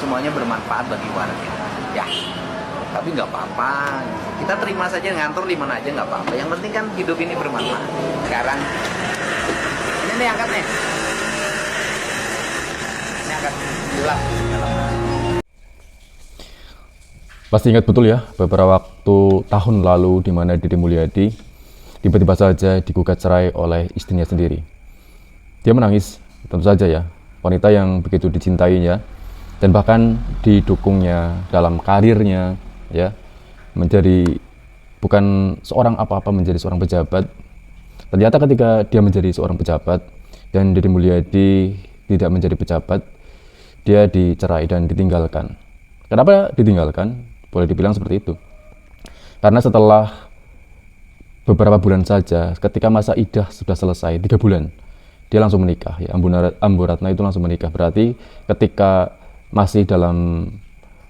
semuanya bermanfaat bagi warga. Ya, tapi nggak apa-apa. Kita terima saja ngantor di mana aja nggak apa-apa. Yang penting kan hidup ini bermanfaat. Sekarang ini nih angkat nih. Ini angkat. Pulang. Pasti ingat betul ya, beberapa tahun lalu di mana Deddy Mulyadi tiba-tiba saja digugat cerai oleh istrinya sendiri. Dia menangis, tentu saja ya, wanita yang begitu dicintainya dan bahkan didukungnya dalam karirnya, ya, menjadi bukan seorang apa-apa, menjadi seorang pejabat. Ternyata ketika dia menjadi seorang pejabat dan Deddy Mulyadi tidak menjadi pejabat, dia dicerai dan ditinggalkan. Kenapa ditinggalkan? Boleh dibilang seperti itu. Karena setelah beberapa bulan saja, ketika masa idah sudah selesai, 3 bulan, dia langsung menikah. Ya, Ambu Ratna itu langsung menikah. Berarti ketika masih dalam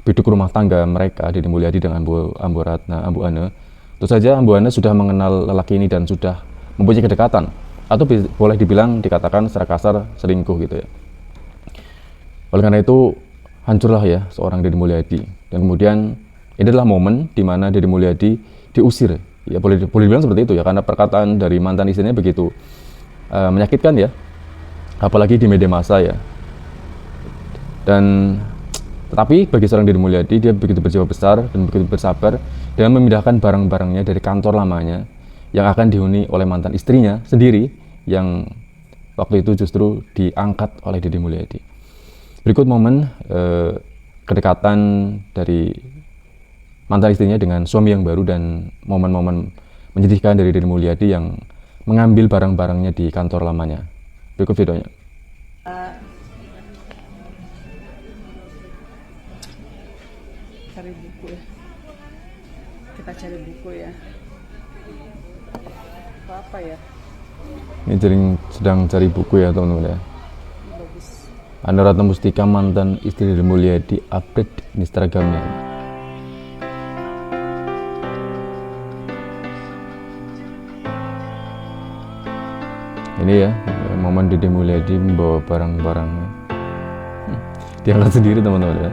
biduk rumah tangga mereka, Deddy Mulyadi dengan Ambu Ratna, Ambu Ane, tentu saja Ambu Ane sudah mengenal lelaki ini dan sudah mempunyai kedekatan. Atau boleh dibilang, dikatakan secara kasar, selingkuh gitu ya. Oleh karena itu, hancurlah ya seorang Deddy Mulyadi. Dan kemudian ini adalah momen di mana Deddy Mulyadi diusir. Ya boleh dibilang seperti itu ya, karena perkataan dari mantan istrinya begitu menyakitkan ya, apalagi di media massa ya. Dan tetapi bagi seorang Deddy Mulyadi, dia begitu berjiwa besar dan begitu bersabar dengan memindahkan barang-barangnya dari kantor lamanya yang akan dihuni oleh mantan istrinya sendiri, yang waktu itu justru diangkat oleh Deddy Mulyadi. Berikut momen kedekatan dari mantan istrinya dengan suami yang baru dan momen-momen menyedihkan dari Deddy Mulyadi yang mengambil barang-barangnya di kantor lamanya. Berikut videonya. Cari buku ya. Kita cari buku ya. Apa ya? Ini sedang cari buku ya teman-teman ya. Bagus. Anda Ratna Mustika, mantan istri Deddy Mulyadi, update Instagramnya. Ini ya, momen Deddy Mulyadi membawa barang-barangnya. Diangkat sendiri teman-teman ya.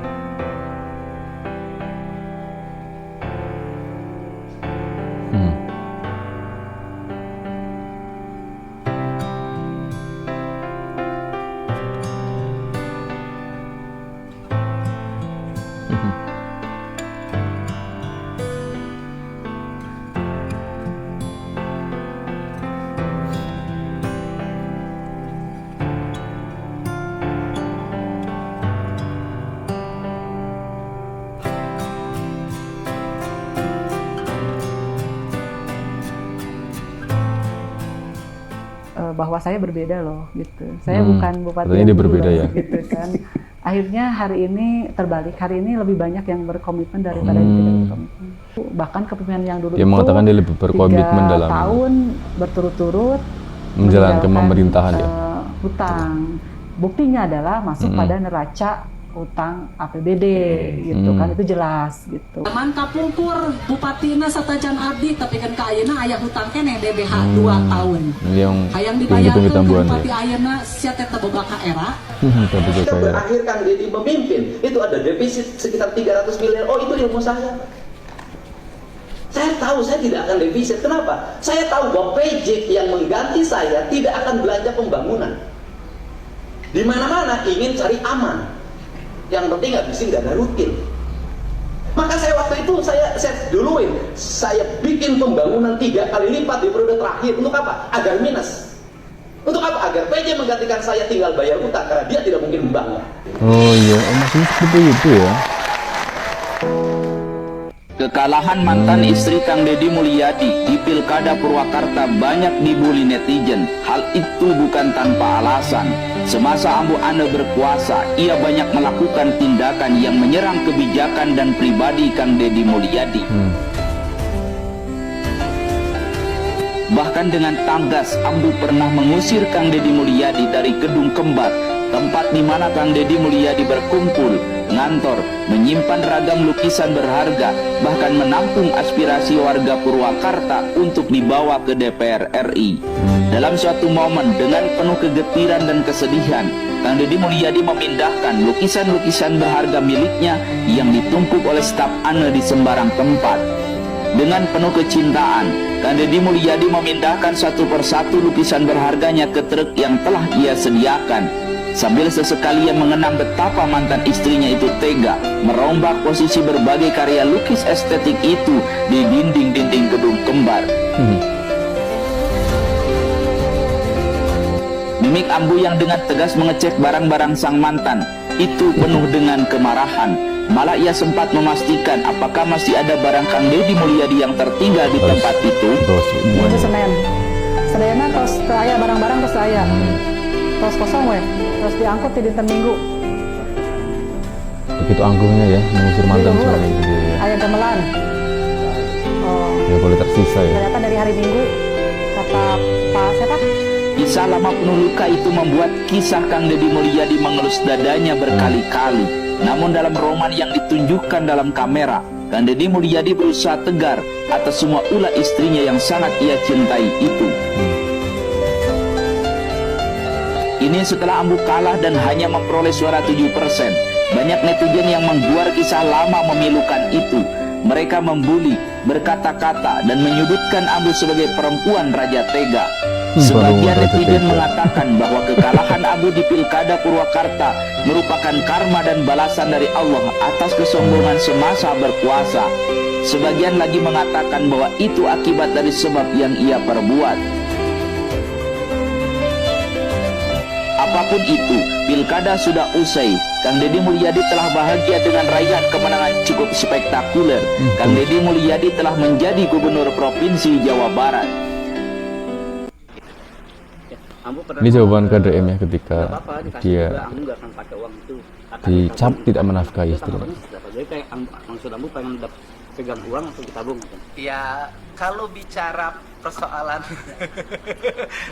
Bahwa saya berbeda loh gitu. Saya bukan bupati katanya dia yang berbeda dulu, ya. gitu kan. Akhirnya hari ini terbalik. Hari ini lebih banyak yang berkomitmen daripada yang tidak berkomitmen. Bahkan kepemimpinan yang dulu Dia itu mengatakan dia lebih berkomitmen 3 dalam tahun berturut-turut menjalankan pemerintahan ya. hutang. Buktinya adalah masuk pada neraca utang APBD gitu kan, itu jelas gitu. Man kapungkur bupatina satajan abdi tapi kan ka ayeuna aya hutang keneh DBH 2 tahun. Hayang dibayarkeun bupati ayeuna sia teh teu boga ka era. Kita berakhir Kang Deddy memimpin, itu ada defisit sekitar 300 miliar. Oh, itu ilmu saya. Saya tahu saya tidak akan defisit. Kenapa? Saya tahu bahwa PJ yang mengganti saya tidak akan belanja pembangunan. Di mana-mana ingin cari aman. Yang penting nggak ada rutin. Maka saya waktu itu saya duluin, saya bikin pembangunan 3 kali lipat di periode terakhir. Untuk apa? Agar minus. Untuk apa? Agar PJ menggantikan saya tinggal bayar utang karena dia tidak mungkin membangun. Oh iya, maksudnya seperti itu ya. Kekalahan mantan istri Kang Deddy Mulyadi di Pilkada Purwakarta banyak dibully netizen. Hal itu bukan tanpa alasan. Semasa Ambu Ane berkuasa, ia banyak melakukan tindakan yang menyerang kebijakan dan pribadi Kang Deddy Mulyadi. Bahkan dengan tanggas, Ambu pernah mengusir Kang Deddy Mulyadi dari Gedung Kembar, tempat di mana Kang Deddy Mulyadi berkumpul, ngantor, menyimpan ragam lukisan berharga, bahkan menampung aspirasi warga Purwakarta untuk dibawa ke DPR RI. Dalam suatu momen dengan penuh kegetiran dan kesedihan, Kang Deddy Mulyadi memindahkan lukisan-lukisan berharga miliknya yang ditumpuk oleh staf Ane di sembarang tempat. Dengan penuh kecintaan, Kang Deddy Mulyadi memindahkan satu persatu lukisan berharganya ke truk yang telah ia sediakan, sambil sesekali ia mengenang betapa mantan istrinya itu tega merombak posisi berbagai karya lukis estetik itu di dinding-dinding gedung kembar. Mimik Ambu yang dengan tegas mengecek barang-barang sang mantan itu penuh dengan kemarahan. Malah ia sempat memastikan apakah masih ada barang Kang Deddy Mulyadi yang tertinggal di tempat itu. Itu Senin. Seninnya terus aya barang-barang terus aya. Terus kosong weh. Terus diangkut di dinten Minggu. Begitu angkuhnya ya, mengusir mantan semuanya gitu ya. Aya gamelan. Oh. Ya boleh tersisa ya. Ternyata dari hari Minggu kata Pak siapa? Kisah lama penuh luka itu membuat kisah Kang Deddy Mulyadi mengelus dadanya berkali-kali. Namun dalam roman yang ditunjukkan dalam kamera, Kang Deddy Mulyadi berusaha tegar atas semua ulah istrinya yang sangat ia cintai itu. Ini setelah Ambu kalah dan hanya memperoleh suara 7%. Banyak netizen yang membuat kisah lama memilukan itu. Mereka membuli, berkata-kata, dan menyudutkan Ambu sebagai perempuan raja tega. Sebagian netizen mengatakan bahwa kekalahan Ambu di Pilkada Purwakarta merupakan karma dan balasan dari Allah atas kesombongan semasa berkuasa. Sebagian lagi mengatakan bahwa itu akibat dari sebab yang ia perbuat. Apapun itu, Pilkada sudah usai. Kang Deddy Mulyadi telah bahagia dengan raihan kemenangan cukup spektakuler. Kang Deddy Mulyadi telah menjadi Gubernur Provinsi Jawa Barat. Ini jawaban KDM ya ketika dia dicap tidak menafkahi istrinya. Jadi kayak maksud Ambu pengen pegang uang atau ditabung? Ya kalau bicara persoalan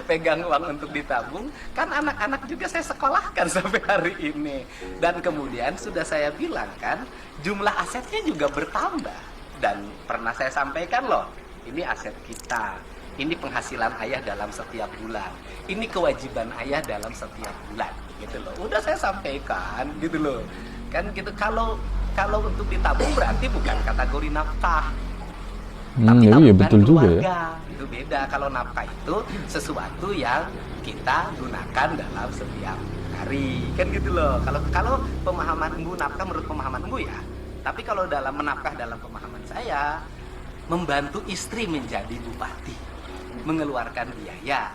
pegang uang untuk ditabung, kan anak-anak juga saya sekolahkan sampai hari ini. Dan kemudian sudah saya bilang kan, jumlah asetnya juga bertambah. Dan pernah saya sampaikan loh, ini aset kita. Ini penghasilan ayah dalam setiap bulan. Ini kewajiban ayah dalam setiap bulan, gitu loh. Udah saya sampaikan, gitu loh. Kan gitu. Kalau untuk ditabung berarti bukan kategori nafkah. Tapi iya betul juga ya. Itu beda. Kalau nafkah itu sesuatu yang kita gunakan dalam setiap hari, kan gitu loh. Kalau pemahaman Embu nafkah menurut pemahaman Embu ya. Tapi kalau dalam menafkah dalam pemahaman saya, membantu istri menjadi bupati, mengeluarkan biaya,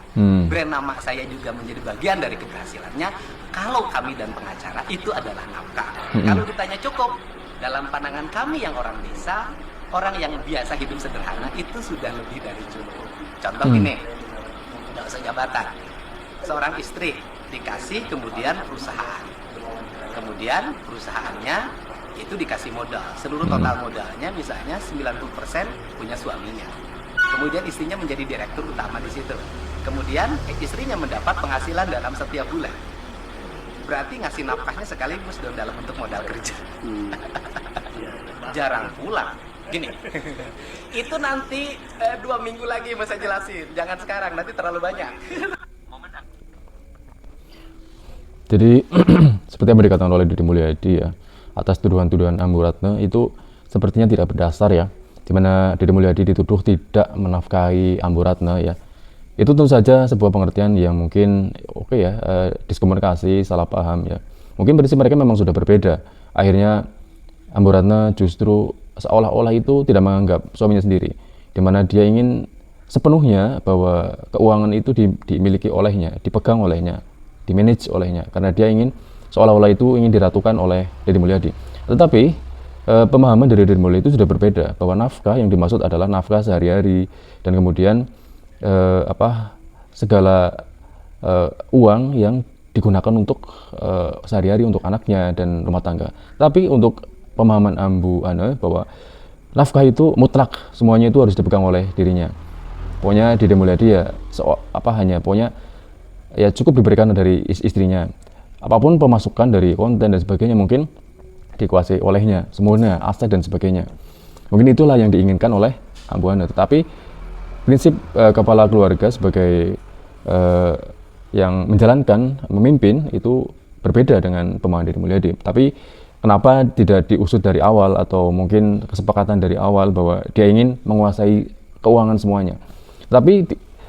brand nama saya juga menjadi bagian dari keberhasilannya. Kalau kami dan pengacara itu adalah nafkah. Kalau ditanya cukup, dalam pandangan kami yang orang desa, orang yang biasa hidup sederhana itu sudah lebih dari cukup. Contoh gini, tidak usah jabatan, seorang istri dikasih kemudian perusahaan, kemudian perusahaannya itu dikasih modal, seluruh total modalnya misalnya 90% punya suaminya. Kemudian istrinya menjadi direktur utama di situ. Kemudian istrinya mendapat penghasilan dalam setiap bulan. Berarti ngasih nafkahnya sekaligus dong dalam bentuk modal kerja. Jarang pulang. Gini, itu nanti 2 minggu lagi mau saya jelasin. Jangan sekarang, nanti terlalu banyak. Jadi seperti yang dikatakan oleh Deddy Mulyadi ya, atas tuduhan-tuduhan Ambu Ratna itu sepertinya tidak berdasar ya, di mana Deddy Mulyadi dituduh tidak menafkahi Ambu Ratna ya. Itu tentu saja sebuah pengertian yang mungkin diskomunikasi, salah paham ya. Mungkin prinsip mereka memang sudah berbeda. Akhirnya Ambu Ratna justru seolah-olah itu tidak menganggap suaminya sendiri, di mana dia ingin sepenuhnya bahwa keuangan itu dimiliki olehnya, dipegang olehnya, dimanage olehnya, karena dia ingin seolah-olah itu ingin diratukan oleh Deddy Mulyadi. Tetapi pemahaman dari Deddy Mulyadi itu sudah berbeda, bahwa nafkah yang dimaksud adalah nafkah sehari-hari, dan kemudian segala uang yang digunakan untuk sehari-hari untuk anaknya dan rumah tangga. Tapi untuk pemahaman Ambu Ane bahwa nafkah itu mutlak, semuanya itu harus dipegang oleh dirinya. Pokoknya Deddy Mulyadi ya pokoknya ya cukup diberikan dari istrinya. Apapun pemasukan dari konten dan sebagainya mungkin dikuasai olehnya, semuanya aset dan sebagainya. Mungkin itulah yang diinginkan oleh Ambu Ane. Tetapi prinsip kepala keluarga sebagai yang menjalankan, memimpin itu berbeda dengan pemahaman Deddy Mulyadi. Tapi kenapa tidak diusut dari awal atau mungkin kesepakatan dari awal bahwa dia ingin menguasai keuangan semuanya. Tapi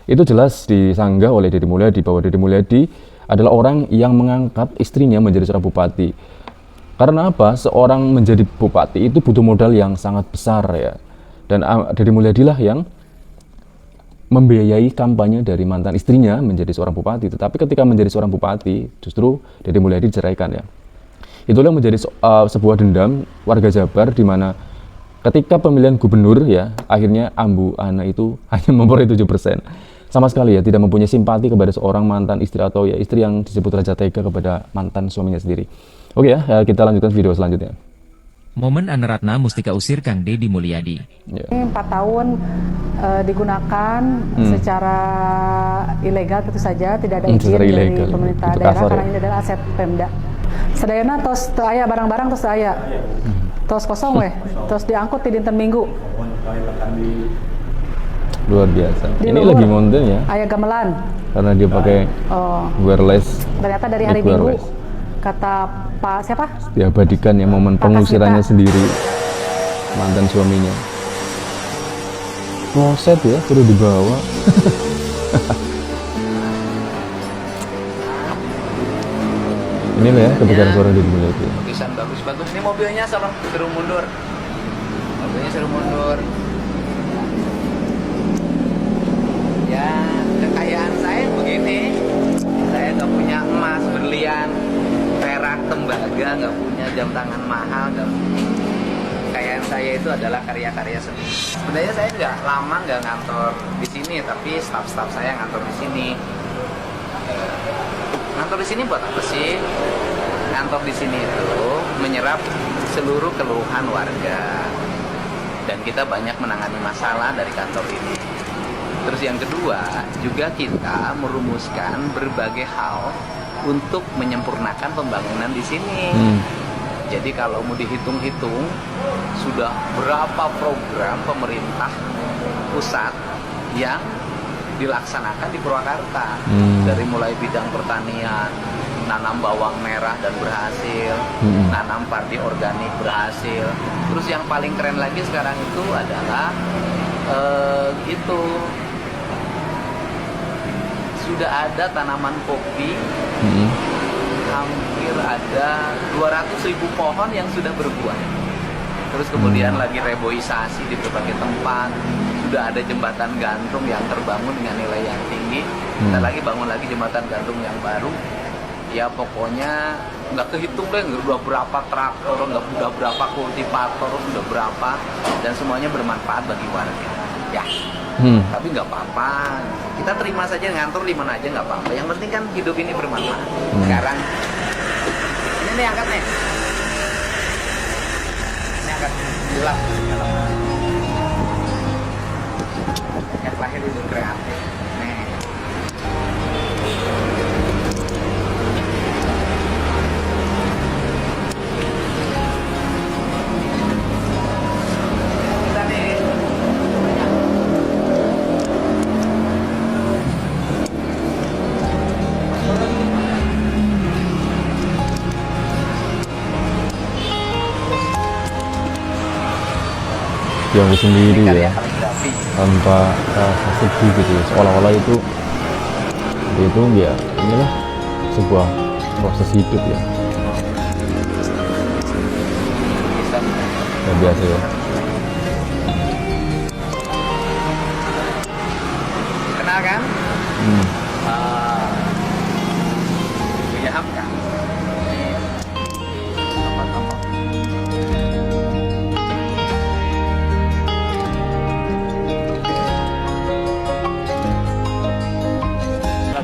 itu jelas disanggah oleh Deddy Mulyadi bahwa Deddy Mulyadi adalah orang yang mengangkat istrinya menjadi seorang bupati. Karena apa? Seorang menjadi bupati itu butuh modal yang sangat besar ya. Dan Deddy Mulyadi lah yang membiayai kampanye dari mantan istrinya menjadi seorang bupati. Tetapi ketika menjadi seorang bupati, justru Deddy Mulyadi diceraikan ya. Itulah menjadi sebuah dendam warga Jabar di mana ketika pemilihan gubernur ya, akhirnya Ambu Ana itu hanya memperoleh 7%. Sama sekali ya, tidak mempunyai simpati kepada seorang mantan istri atau ya istri yang disebut Raja Tega kepada mantan suaminya sendiri. Oke ya, kita lanjutkan video selanjutnya. Momen Anna Ratna Mustika usir Kang Deddy Mulyadi. Ini 4 tahun digunakan secara ilegal tentu saja, tidak ada izin dari pemerintah daerah karena ini adalah aset Pemda. Sedayana tos aya barang-barang tos aya. Tos kosong weh, tos diangkut di dinten Minggu. Luar biasa. Ini lagi ngonten ya. Aya gamelan. Karena dia pakai wireless. Ternyata dari hari Minggu. Kata Pak siapa? Diabadikan ya momen pengusirannya sendiri mantan suaminya. Kloset ya, suruh dibawa. Ini loh ya kebesaran suara Deddy Mulyadi. Lukisan bagus-bagus. Ini mobilnya sama suruh mundur. Mobilnya suruh mundur. Ya, kekayaan saya begini. Saya nggak punya emas, berlian, perak, tembaga, nggak punya jam tangan mahal, nggak punya. Kekayaan saya itu adalah karya-karya seni. Sebenarnya saya nggak lama nggak ngantor di sini, tapi staf-staf saya ngantor di sini. Ngantor di sini buat apa sih? Ngantor di sini itu menyerap seluruh keluhan warga, dan kita banyak menangani masalah dari kantor ini. Terus yang kedua, juga kita merumuskan berbagai hal untuk menyempurnakan pembangunan di sini. Jadi kalau mau dihitung-hitung, sudah berapa program pemerintah pusat yang dilaksanakan di Purwakarta. Dari mulai bidang pertanian, nanam bawang merah dan berhasil, nanam padi organik berhasil. Terus yang paling keren lagi sekarang itu adalah sudah ada tanaman kopi, hampir ada 200.000 pohon yang sudah berbuah. Terus kemudian lagi reboisasi di berbagai tempat, sudah ada jembatan gantung yang terbangun dengan nilai yang tinggi. Kita lagi bangun lagi jembatan gantung yang baru. Ya pokoknya nggak kehitung deh, udah berapa traktor, udah berapa kultivator, udah berapa, dan semuanya bermanfaat bagi warga. Ya. Tapi nggak apa-apa, kita terima saja, ngantor di mana aja nggak apa-apa. Yang penting kan hidup ini bermanfaat. Sekarang ini nih angkat nih, ini angkat gelap, yang lahir itu kreatif. Nih. Yang sendiri ya, tanpa rasa sedih gitu ya, seolah-olah itu ya inilah sebuah proses hidup ya. Luar biasa ya. Kenal kan? Paham kan?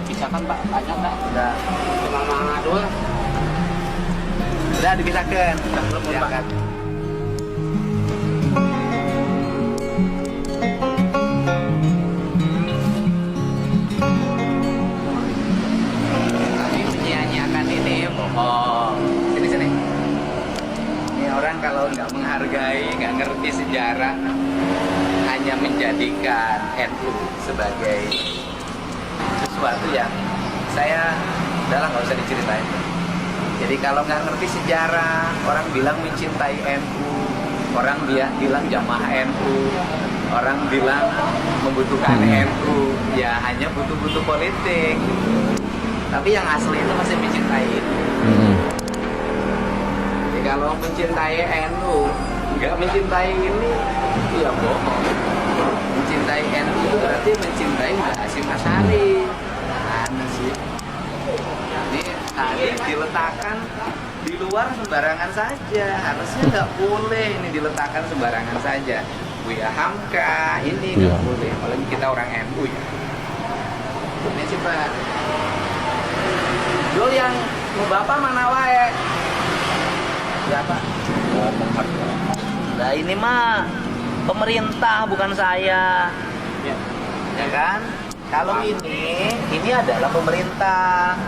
Pisahkan Pak, banyak Pak. Udah cuma doang. Udah dipisahkan, belum diangkat. Tapi menyanyiakan ini bohong. Sini. Ini orang kalau nggak menghargai, nggak ngerti sejarah, hanya menjadikan NU sebagai sesuatu yang saya udahlah nggak usah diceritain. Jadi kalau nggak ngerti sejarah, orang bilang mencintai NU, orang bilang jamaah NU, orang bilang membutuhkan NU, ya hanya butuh politik. Tapi yang asli itu masih mencintai itu. Jadi kalau mencintai NU, nggak mencintai ini, ya bohong. Mencintai NU itu berarti mencintai Mbak Hasyim Asy'ari. Mana sih? Jadi tadi diletakkan di luar sembarangan saja, harusnya nggak boleh ini diletakkan sembarangan saja. Buya Hamka ini nggak boleh, apalagi kita orang NU ya. Ini sih Pak. Dulu yang mau bapak mana wae? Siapa? Nah ini mah pemerintah bukan saya, ya kan? Kalau ini adalah pemerintah,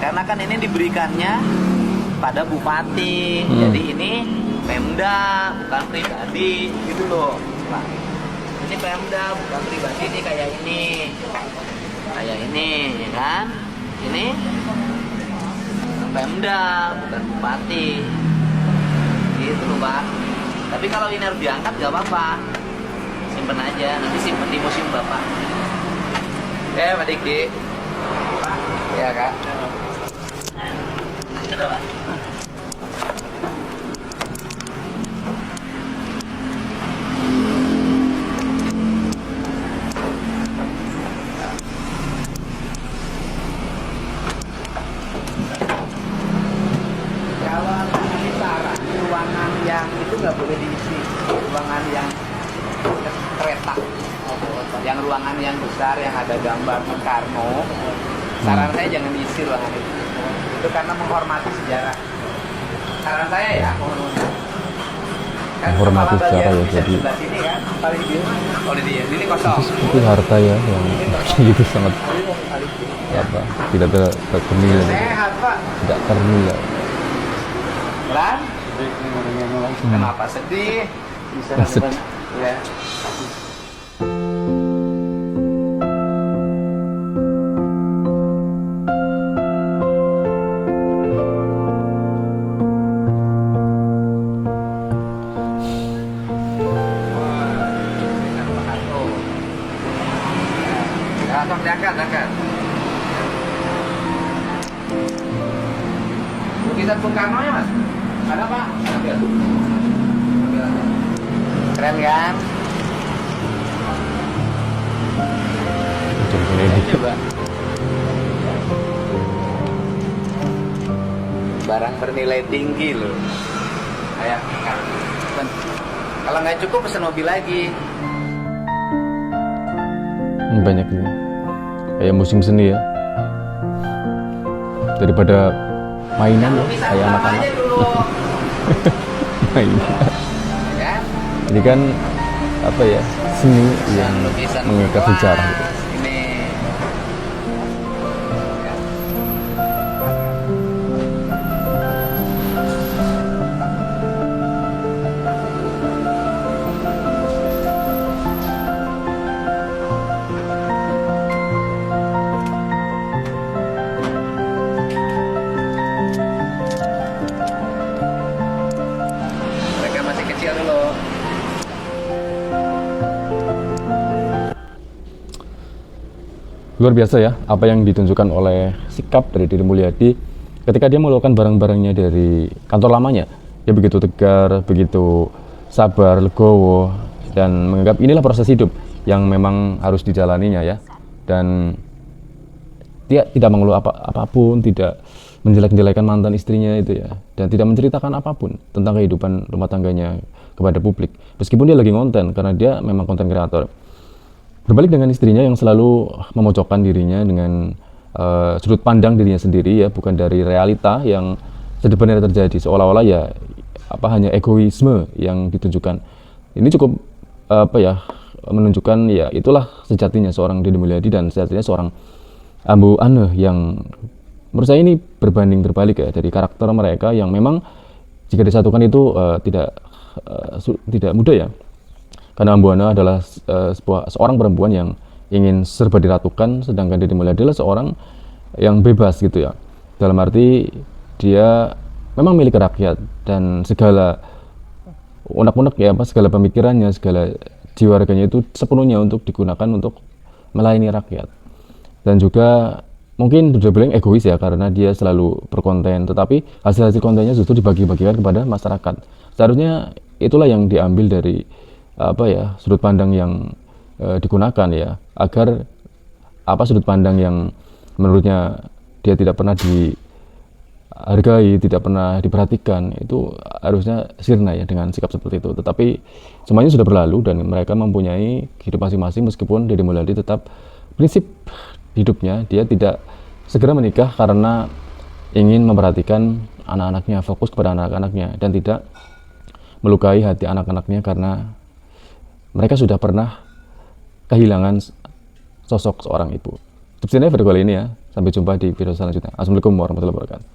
karena kan ini diberikannya pada bupati, jadi ini Pemda bukan pribadi, gitu loh, Pak. Ini Pemda bukan pribadi, ini kayak ini, ya kan? Ini Pemda bukan bupati, gitu loh Pak. Tapi kalau ini harus diangkat gak apa-apa, simpen aja, nanti simpen di museum Bapak. Pak Diki. Ya Kak. Sudah Pak. Ruangan yang itu nggak boleh diisi, ruangan yang kereta, yang ruangan yang besar yang ada gambar Bung Karno, saran saya jangan diisi ruangan itu karena menghormati sejarah. Saran saya ya, menghormati sejarah ya, jadi sini kan, paling ini kosong. Itu harta ya yang itu sangat apa, tidak ternilai, tidak ternilai. Lan? Kenapa sedih? Bisa ya. Angkat. Lukisan Bung Karno ya Mas? Ada Pak? Keren kan? Coba. Barang bernilai tinggi loh. Kayak kalau nggak cukup pesen mobil lagi. Banyak ini. Kayak musim seni ya. Daripada mainan ya, kayak anak-anak. Mainan. Ini kan apa ya, seni yang mengikat sejarah gitu. Luar biasa ya apa yang ditunjukkan oleh sikap dari Deddy Mulyadi ketika dia mengeluarkan barang-barangnya dari kantor lamanya. Dia begitu tegar, begitu sabar, legowo, dan menganggap inilah proses hidup yang memang harus dijalaninya ya. Dan dia tidak mengeluh apapun, tidak menjelek-jelekan mantan istrinya itu ya, dan tidak menceritakan apapun tentang kehidupan rumah tangganya kepada publik. Meskipun dia lagi konten, karena dia memang konten kreator. Berbalik dengan istrinya yang selalu memojokkan dirinya dengan sudut pandang dirinya sendiri ya, bukan dari realita yang sebenarnya terjadi, seolah-olah ya hanya egoisme yang ditunjukkan. Ini cukup menunjukkan ya itulah sejatinya seorang Deddy Mulyadi dan sejatinya seorang Ambu Ane yang menurut saya ini berbanding terbalik ya dari karakter mereka yang memang jika disatukan itu tidak mudah ya. Karena Ambu Ane adalah seorang perempuan yang ingin serba diratukan, sedangkan Deddy Mulyadi adalah seorang yang bebas gitu ya. Dalam arti dia memang milik rakyat dan segala unek-unek ya, segala pemikirannya, segala jiwa raganya itu sepenuhnya untuk digunakan untuk melayani rakyat. Dan juga mungkin sudah bilang egois ya, karena dia selalu berkonten, tetapi hasil-hasil kontennya justru dibagi-bagikan kepada masyarakat. Seharusnya itulah yang diambil dari sudut pandang yang digunakan ya, agar sudut pandang yang menurutnya dia tidak pernah dihargai, tidak pernah diperhatikan, itu harusnya sirna ya dengan sikap seperti itu. Tetapi semuanya sudah berlalu dan mereka mempunyai kehidupan masing-masing, meskipun Deddy Mulyadi tetap prinsip hidupnya dia tidak segera menikah karena ingin memperhatikan anak-anaknya, fokus kepada anak-anaknya, dan tidak melukai hati anak-anaknya karena mereka sudah pernah kehilangan sosok seorang ibu. Cukup sekian video kali ini ya. Sampai jumpa di video selanjutnya. Assalamualaikum warahmatullahi wabarakatuh.